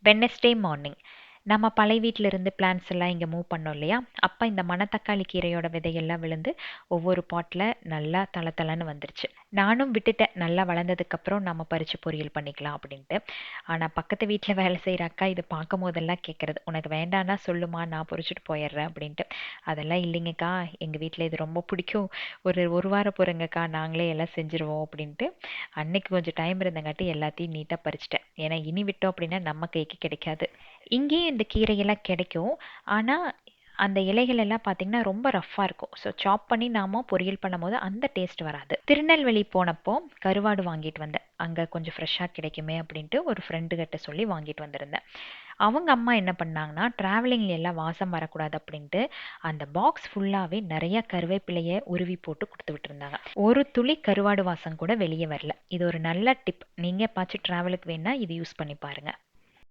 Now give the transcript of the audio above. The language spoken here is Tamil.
வெட்னஸ்டே மார்னிங் நம்ம பழைய வீட்டில இருந்து பிளான்ட்ஸ் எல்லாம் இங்கே மூவ் பண்ணோம் இல்லையா? அப்போ இந்த மணத்தக்காளி கீரையோட விதையெல்லாம் விழுந்து ஒவ்வொரு பாட்டில் நல்லா தளன்னு வந்துருச்சு. நானும் விட்டுட்டேன், நல்லா வளர்ந்ததுக்கப்புறம் நம்ம பறித்து பொரியல் பண்ணிக்கலாம் அப்படின்ட்டு. ஆனால் பக்கத்து வீட்டில் வேலை செய்கிற அக்கா இதை பார்க்கும் போதெல்லாம் கேட்குறது, உனக்கு வேண்டான்னா சொல்லுமா, நான் பொறிச்சிட்டு போயிடுறேன் அப்படின்ட்டு. அதெல்லாம் இல்லைங்கக்கா, எங்கள் வீட்டில் இது ரொம்ப பிடிக்கும், ஒரு வாரம் போகிறேங்கக்கா, நாங்களே எல்லாம் செஞ்சுருவோம் அப்படின்ட்டு. அன்னைக்கு கொஞ்சம் டைம் இருந்தங்காட்டி எல்லாத்தையும் நீட்டாக பறிச்சிட்டேன். ஏன்னா இனி விட்டோம் அப்படின்னா நம்ம கைக்கு கிடைக்காது. இங்கேயும் இந்த கீரையெல்லாம் கிடைக்கும். ஆனா, அந்த இலைகள் எல்லாம் பார்த்தீங்கன்னா ரொம்ப ரஃப்பா இருக்கும். ஸோ சாப் பண்ணி நாம பொரியல் பண்ணும்போது அந்த டேஸ்ட் வராது. திருநெல்வேலி போனப்போ கருவாடு வாங்கிட்டு வந்தேன். அங்க கொஞ்சம் ஃப்ரெஷ்ஷா கிடைக்குமே அப்படின்ட்டு ஒரு ஃப்ரெண்டு கிட்ட சொல்லி வாங்கிட்டு வந்திருந்தேன். அவங்க அம்மா என்ன பண்ணாங்கன்னா, டிராவலிங்ல எல்லாம் வாசம் வரக்கூடாது அப்படின்ட்டு அந்த பாக்ஸ் ஃபுல்லாவே நிறைய கருவேப்பிலைய உருவி போட்டு குடுத்து விட்டுருந்தாங்க. ஒரு துளி கருவாடு வாசம் கூட வெளியே வரல. இது ஒரு நல்ல டிப். நீங்க எப்பாச்சும் டிராவலுக்கு வேணா இது யூஸ் பண்ணி பாருங்க.